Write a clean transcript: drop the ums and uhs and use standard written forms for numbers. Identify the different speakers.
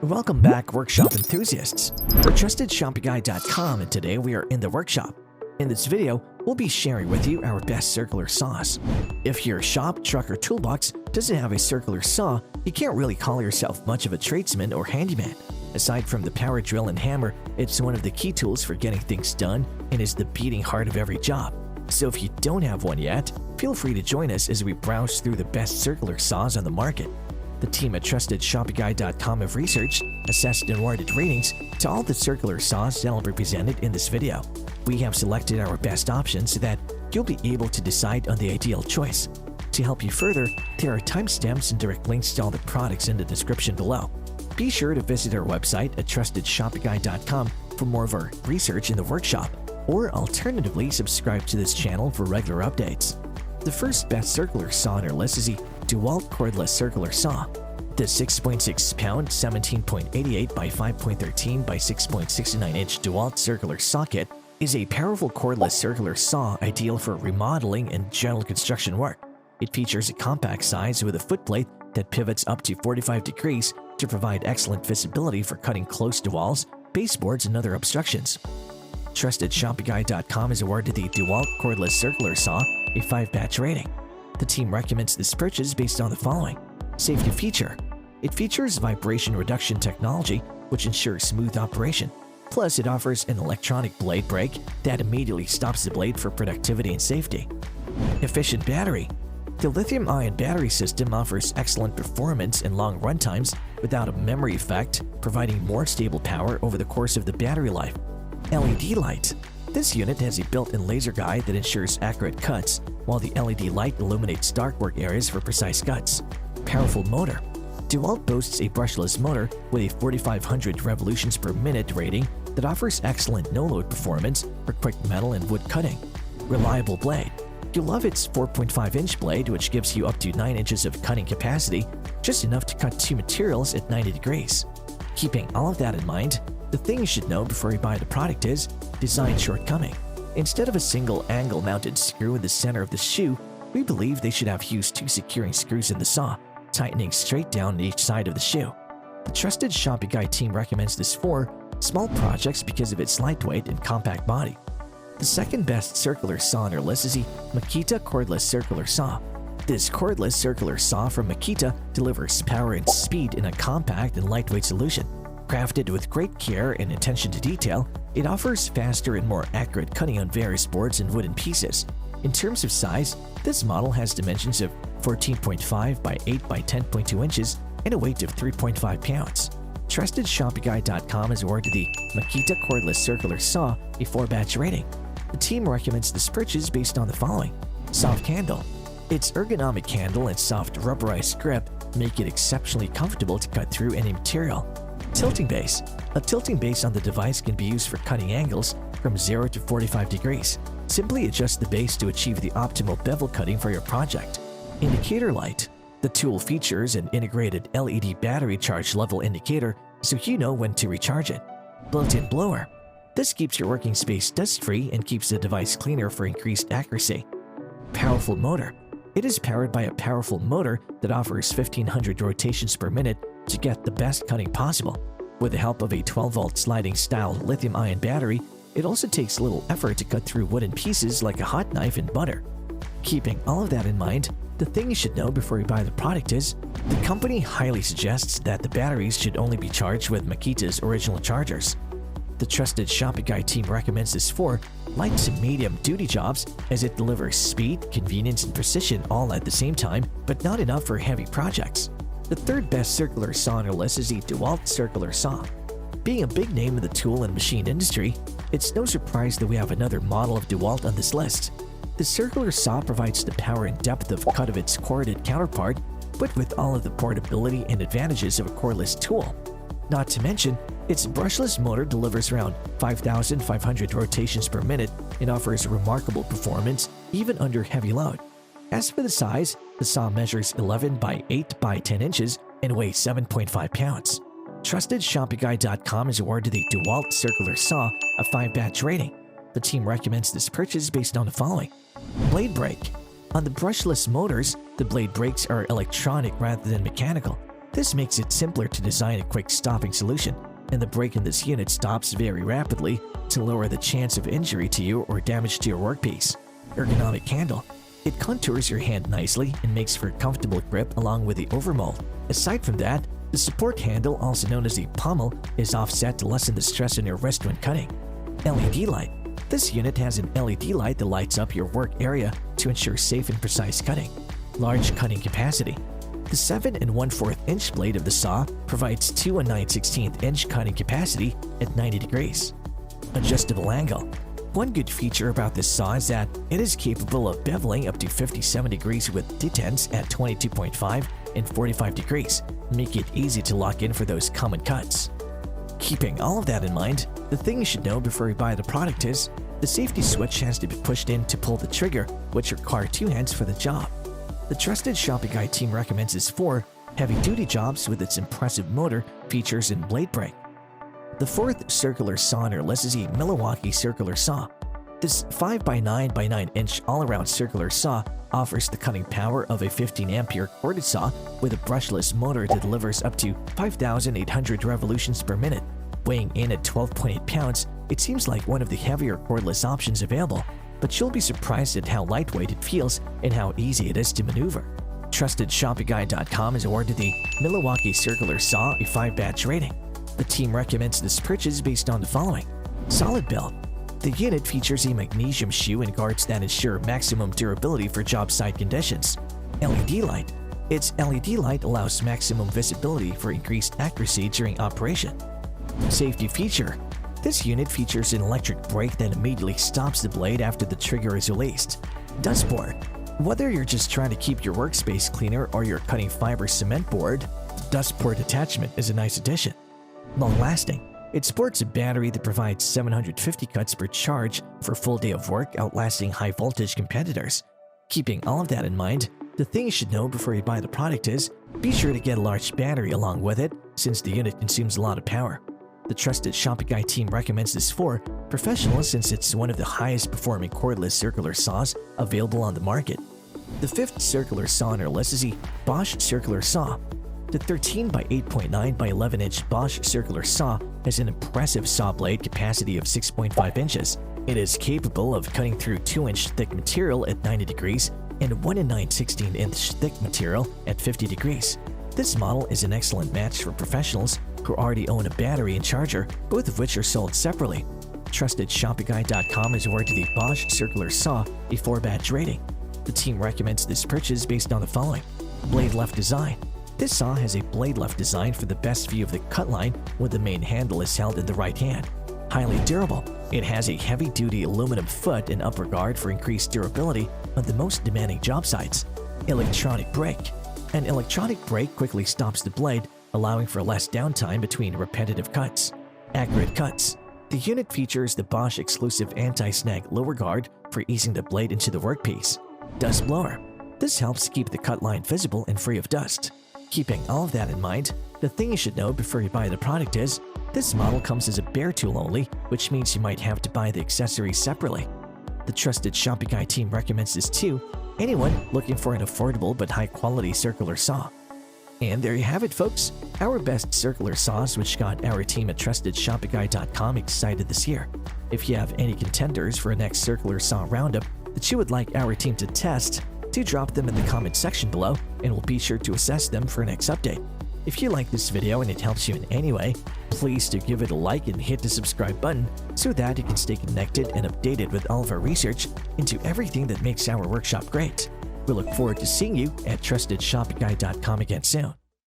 Speaker 1: Welcome back, workshop enthusiasts. We're TrustedShoppingGuide.com, and today we are in the workshop. In this video, we'll be sharing with you our best circular saws. If your shop, truck, or toolbox doesn't have a circular saw, you can't really call yourself much of a tradesman or handyman. Aside from the power drill and hammer, it's one of the key tools for getting things done and is the beating heart of every job. So if you don't have one yet, feel free to join us as we browse through the best circular saws on the market. The team at TrustedShoppingGuide.com have researched, assessed, and awarded ratings to all the circular saws that will be presented in this video. We have selected our best options so that you'll be able to decide on the ideal choice. To help you further, there are timestamps and direct links to all the products in the description below. Be sure to visit our website at TrustedShoppingGuide.com for more of our research in the workshop, or alternatively subscribe to this channel for regular updates. The first best circular saw on our list is the DEWALT Cordless Circular Saw. The 6.6-pound 17.88 by 5.13 by 6.69-inch DEWALT Circular Saw kit is a powerful cordless circular saw ideal for remodeling and general construction work. It features a compact size with a footplate that pivots up to 45 degrees to provide excellent visibility for cutting close to walls, baseboards, and other obstructions. TrustedShoppingGuide.com has awarded the DEWALT Cordless Circular Saw a 5-batch rating. The team recommends this purchase based on the following. Safety feature. It features vibration reduction technology, which ensures smooth operation. Plus, it offers an electronic blade brake that immediately stops the blade for productivity and safety. Efficient battery. The lithium-ion battery system offers excellent performance and long runtimes without a memory effect, providing more stable power over the course of the battery life. LED light. This unit has a built-in laser guide that ensures accurate cuts, while the LED light illuminates dark work areas for precise cuts. Powerful motor. DEWALT boasts a brushless motor with a 4,500 revolutions per minute rating that offers excellent no-load performance for quick metal and wood cutting. Reliable blade. You'll love its 4.5-inch blade, which gives you up to 9 inches of cutting capacity, just enough to cut two materials at 90 degrees. Keeping all of that in mind, the thing you should know before you buy the product is design shortcoming. Instead of a single angle-mounted screw in the center of the shoe, we believe they should have used two securing screws in the saw, tightening straight down each side of the shoe. The Trusted Shopping Guide team recommends this for small projects because of its lightweight and compact body. The second best circular saw on our list is the Makita Cordless Circular Saw. This cordless circular saw from Makita delivers power and speed in a compact and lightweight solution. Crafted with great care and attention to detail, it offers faster and more accurate cutting on various boards and wooden pieces. In terms of size, this model has dimensions of 14.5 by 8 by 10.2 inches and a weight of 3.5 pounds. TrustedShoppingGuide.com has awarded the Makita Cordless Circular Saw a 4-batch rating. The team recommends this purchase based on the following. Soft handle. Its ergonomic handle and soft rubberized grip make it exceptionally comfortable to cut through any material. Tilting base. A tilting base on the device can be used for cutting angles from 0 to 45 degrees. Simply adjust the base to achieve the optimal bevel cutting for your project. Indicator light. The tool features an integrated LED battery charge level indicator so you know when to recharge it. Built-in blower. This keeps your working space dust-free and keeps the device cleaner for increased accuracy. Powerful motor. It is powered by a powerful motor that offers 1,500 rotations per minute to get the best cutting possible. With the help of a 12-volt sliding-style lithium-ion battery, it also takes little effort to cut through wooden pieces like a hot knife and butter. Keeping all of that in mind, the thing you should know before you buy the product is, the company highly suggests that the batteries should only be charged with Makita's original chargers. The Trusted Shopping Guide team recommends this for light to medium-duty jobs as it delivers speed, convenience, and precision all at the same time, but not enough for heavy projects. The third best circular saw on our list is the DEWALT Circular Saw. Being a big name in the tool and machine industry, it's no surprise that we have another model of DEWALT on this list. The circular saw provides the power and depth of cut of its corded counterpart, but with all of the portability and advantages of a cordless tool. Not to mention, its brushless motor delivers around 5,500 rotations per minute and offers remarkable performance even under heavy load. As for the size, the saw measures 11 by 8 by 10 inches and weighs 7.5 pounds. TrustedShoppingGuide.com has awarded the DEWALT Circular Saw a 5-batch rating. The team recommends this purchase based on the following. Blade brake. On the brushless motors, the blade brakes are electronic rather than mechanical. This makes it simpler to design a quick stopping solution, and the brake in this unit stops very rapidly to lower the chance of injury to you or damage to your workpiece. Ergonomic handle. It contours your hand nicely and makes for a comfortable grip along with the overmold. Aside from that, the support handle, also known as the pommel, is offset to lessen the stress on your wrist when cutting. LED light. This unit has an LED light that lights up your work area to ensure safe and precise cutting. Large cutting capacity. The 7 1/4 inch blade of the saw provides 2 9/16 inch cutting capacity at 90 degrees. Adjustable angle. One good feature about this saw is that it is capable of beveling up to 57 degrees with detents at 22.5 and 45 degrees, making it easy to lock in for those common cuts. Keeping all of that in mind, the thing you should know before you buy the product is the safety switch has to be pushed in to pull the trigger, which require 2 hands for the job. The trusted shopping guide team recommends this for heavy-duty jobs with its impressive motor, features, and blade brake. The 4th circular saw on our list is a Milwaukee Circular Saw. This 5x9 x 9 inch all-around circular saw offers the cutting power of a 15-ampere corded saw with a brushless motor that delivers up to 5,800 revolutions per minute. Weighing in at 12.8 pounds, it seems like one of the heavier cordless options available, but you'll be surprised at how lightweight it feels and how easy it is to maneuver. TrustedShoppingGuide.com has awarded the Milwaukee Circular Saw a 5-batch rating. The team recommends this purchase based on the following. Solid build. The unit features a magnesium shoe and guards that ensure maximum durability for job site conditions. LED light. Its LED light allows maximum visibility for increased accuracy during operation. Safety feature. This unit features an electric brake that immediately stops the blade after the trigger is released. Dust board. Whether you're just trying to keep your workspace cleaner or you're cutting fiber cement board, the dust board attachment is a nice addition. Long-lasting. It sports a battery that provides 750 cuts per charge for a full day of work, outlasting high-voltage competitors. Keeping all of that in mind, the thing you should know before you buy the product is be sure to get a large battery along with it, since the unit consumes a lot of power. The trusted shopping guide team recommends this for professionals since it's one of the highest performing cordless circular saws available on the market. The 5th circular saw on our list is the BOSCH Circular Saw. The 13 by 8.9 by 11 inch BOSCH Circular Saw has an impressive saw blade capacity of 6.5 inches. It is capable of cutting through 2-inch thick material at 90 degrees and 1 9/16 inch thick material at 50 degrees. This model is an excellent match for professionals who already own a battery and charger, both of which are sold separately. TrustedShoppingGuide.com has awarded the BOSCH Circular Saw a 4-batch rating. The team recommends this purchase based on the following. Blade left design. This saw has a blade left design for the best view of the cut line when the main handle is held in the right hand. Highly durable. It has a heavy-duty aluminum foot and upper guard for increased durability on the most demanding job sites. Electronic brake. An electronic brake quickly stops the blade, allowing for less downtime between repetitive cuts. Accurate cuts. The unit features the BOSCH exclusive anti-snag lower guard for easing the blade into the workpiece. Dust blower. This helps keep the cut line visible and free of dust. Keeping all of that in mind, the thing you should know before you buy the product is this model comes as a bare tool only, which means you might have to buy the accessories separately. The trusted shopping guide team recommends this to anyone looking for an affordable but high-quality circular saw. And there you have it, folks, our best circular saws which got our team at TrustedShoppingGuide.com excited this year. If you have any contenders for a next circular saw roundup that you would like our team to test, do drop them in the comment section below and we'll be sure to assess them for next update. If you like this video and it helps you in any way, please do give it a like and hit the subscribe button so that you can stay connected and updated with all of our research into everything that makes our workshop great. We look forward to seeing you at TrustedShoppingGuide.com again soon.